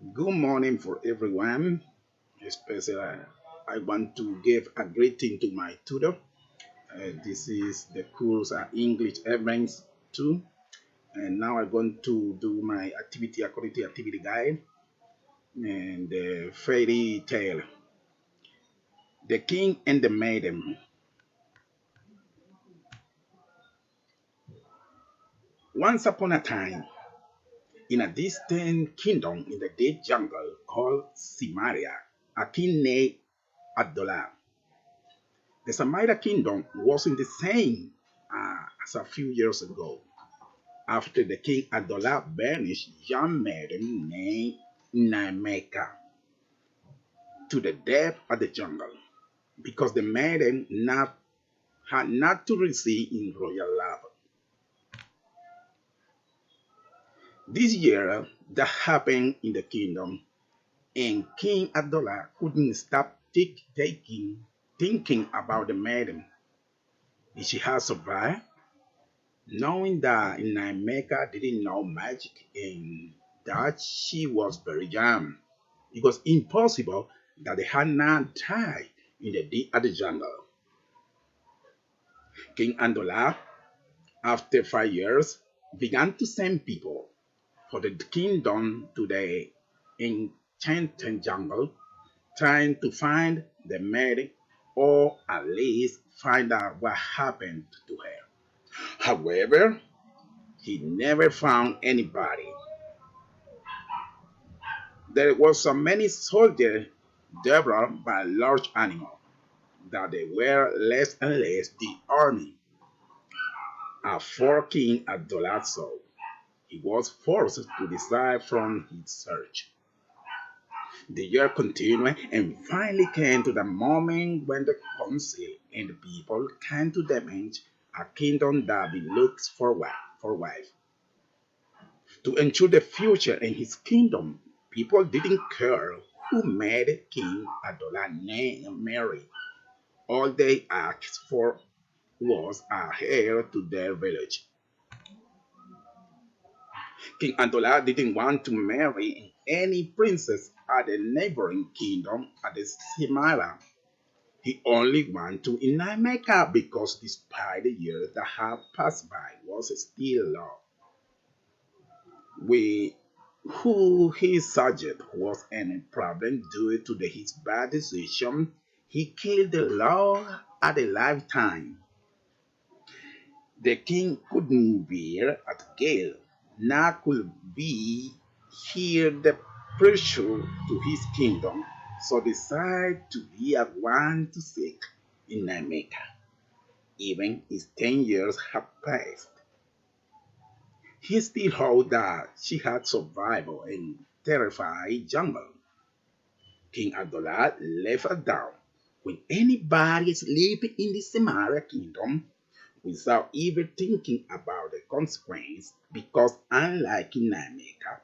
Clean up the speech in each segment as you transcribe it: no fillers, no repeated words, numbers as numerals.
Good morning for everyone. Especially, I want to give a greeting to my tutor. This is the course English Evans 2. And now I'm going to do my activity according to activity guide and the fairy tale. The King and the Maiden. Once upon a time, in a distant kingdom in the deep jungle called Simaria, a king named Abdullah. The Samaria kingdom wasn't the same as a few years ago. After the king Abdullah banished young maiden named Naimeka to the depth of the jungle because the maiden had not to receive in royal love. This year that happened in the kingdom, and King Abdullah couldn't stop thinking about the maiden. Did she have survived? Knowing that Naimeka didn't know magic and that she was very young, it was impossible that they had not died in the deep of the jungle. King Andola, after 5 years, began to send people for the kingdom to the enchanted jungle, trying to find the maid or at least find out what happened to her. However, he never found anybody. There were so many soldiers devoured by large animals that they were less and less the army. For King Abdullah saw, he was forced to decide from his search. The year continued and finally came to the moment when the council and the people came to demand a kingdom that be looked for wife. To ensure the future in his kingdom, people didn't care who made King Abdullah marry. All they asked for was a heir to their village. King Abdullah didn't want to marry any princess at the neighboring kingdom at the Simala. He only wanted to in Mecca because despite the years that had passed by was still love. We who he subject was any problem due to his bad decision. He killed the law at a lifetime. The king couldn't bear at Gale, nor could be hear the pressure to his kingdom, so decided to be at one to seek in Nameka. Even his 10 years had passed. He still hoped that she had survived in terrified jungle. King Abdullah left her down. When anybody is living in the Samaria kingdom without even thinking about the consequence, because unlike in America,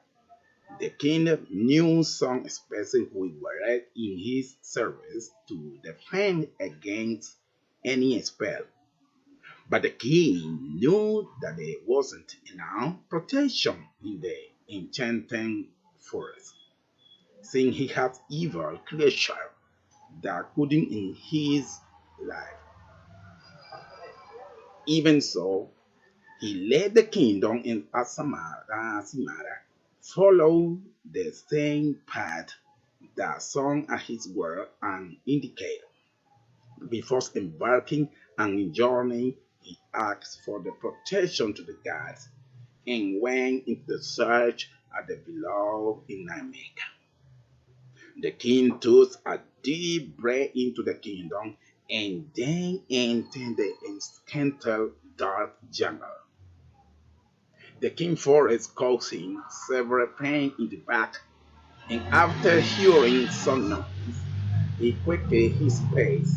the king knew some person who were in his service to defend against any spell. But the king knew that there wasn't enough protection in the enchanted forest, since he had evil creature that couldn't in his life. Even so, he led the kingdom in Asamara, follow the same path that song at his word and indicated. Before embarking on a journey, he asked for the protection to the gods and went into the search at the below in Nameka. The king took a deep breath into the kingdom and then entered the enchanted dark jungle. The king forest caused him severe pain in the back, and after hearing some noise, he quickened his pace.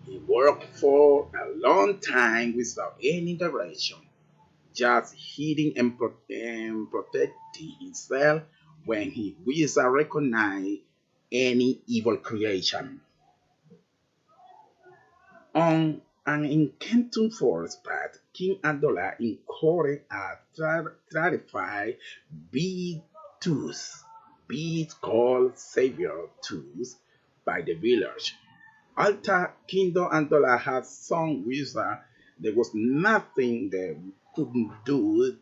He walked for a long time without any direction, just hiding and protecting himself when he wished to recognize any evil creation. On an enchanted forest path, King Abdullah encountered a terrified big tooth. beast called Savior tools by the village. Alta, Kingdom, and Dollar had some wizard. There was nothing they couldn't do.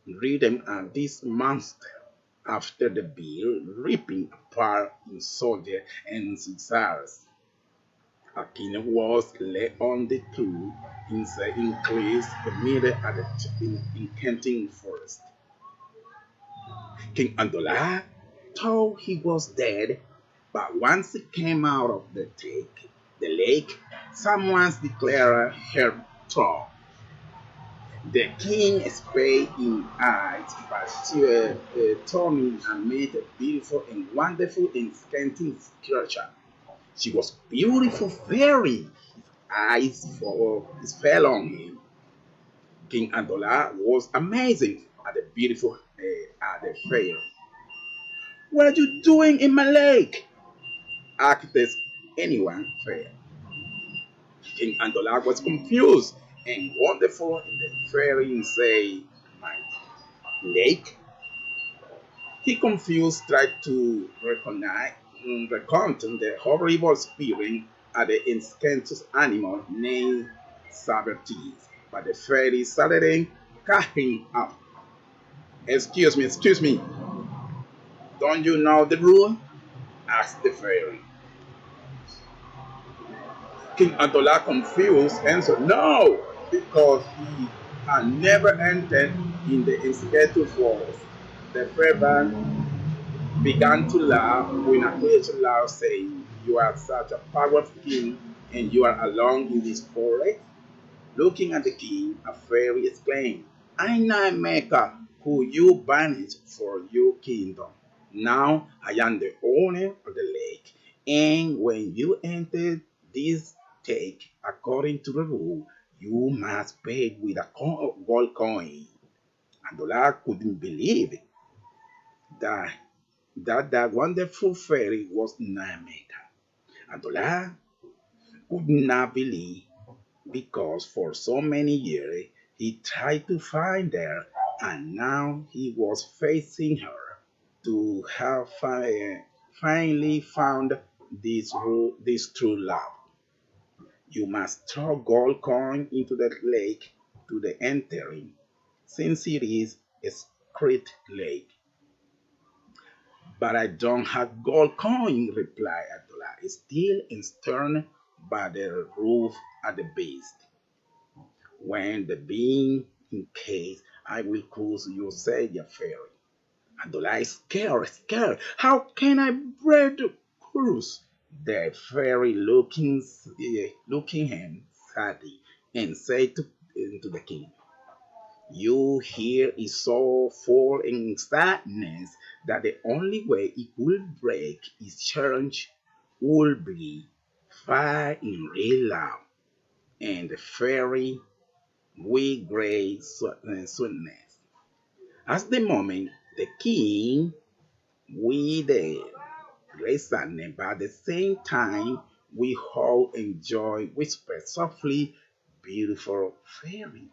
Rhythm and this monster after the bill, ripping apart in soldier and scissors. A king was lay on the two in the increased immediate at in Kenting Forest. King Andola thought he was dead, but once he came out of the lake, someone declared her throat. The king spake in eyes, but she turned and made a beautiful and wonderful and scanty creature. She was beautiful fairy. Eyes fell on him. King Andola was amazing at the beautiful at the fair. What are you doing in my lake? Asked anyone fair. King Andola was confused and wonderful in the fairy say, my lake. He confused tried to recount the horrible spirit at the inscrutable animal named Sabertees, but the fairy suddenly cut him up. Excuse me, don't you know the rule? Asked the fairy. King Atola, confused, answered no, because he had never entered in the inscrutable forest. The fairy began to laugh when a creature loud saying, you are such a powerful king and you are alone in this forest? Looking at the king, a fairy exclaimed, I know a maker who you banished for your kingdom. Now I am the owner of the lake, and when you enter this lake, according to the rule, you must pay with a gold coin. Andola couldn't believe it, that that wonderful fairy was Nameka. Andola could not believe because for so many years he tried to find her and now he was facing her to have finally found this true love. You must throw gold coin into the lake to the entering, since it is a secret lake. But I don't have gold coin, replied Abdullah, still stern by the roof at the beast. When the being in case I will cruise you, said the fairy. Abdullah is scared. How can I bear the cruise? The fairy looking him sadly and said to the king, you here is so full in sadness that the only way it will break its challenge will be fire in real love and the fairy with great sweetness. At the moment, the king with the great sadness, but at the same time, we all enjoy whisper softly, beautiful fairy.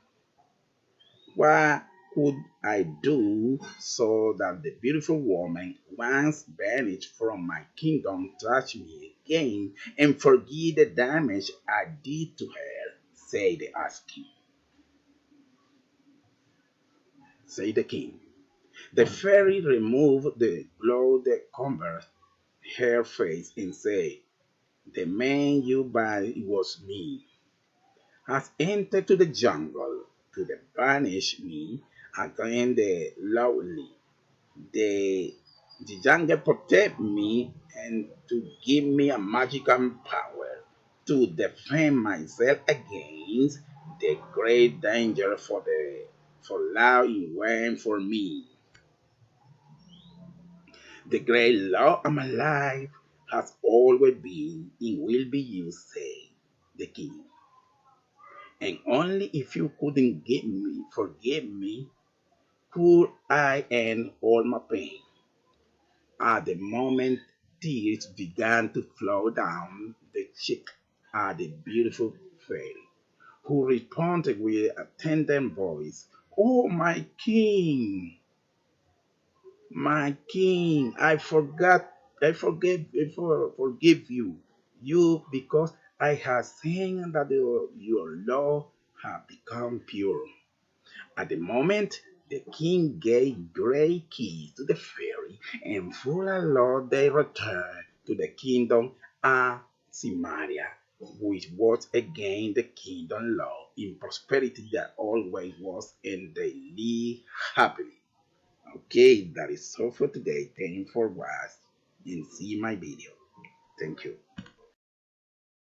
What could I do so that the beautiful woman once banished from my kingdom touch me again and forgive the damage I did to her? Said the asking. Said the king. The fairy removed the glow that covered her face and said, the man you banished was me. Has entered to the jungle to the banish me against the lowly. The, the jungle protect me and to give me a magical power to defend myself against the great danger for law in waiting for me. The great law of my life has always been and will be you, say the king. And only if you couldn't forgive me, could I end all my pain. At the moment, tears began to flow down the cheek at the beautiful fairy, who responded with a tender voice, oh, My king, forgive you because I have seen that your law have become pure. At the moment, the king gave great keys to the fairy, and full allowed they returned to the kingdom of Samaria, which was again the kingdom law in prosperity that always was, and they live happily. Okay, that is all for today. Thank you for watching and see my video. Thank you.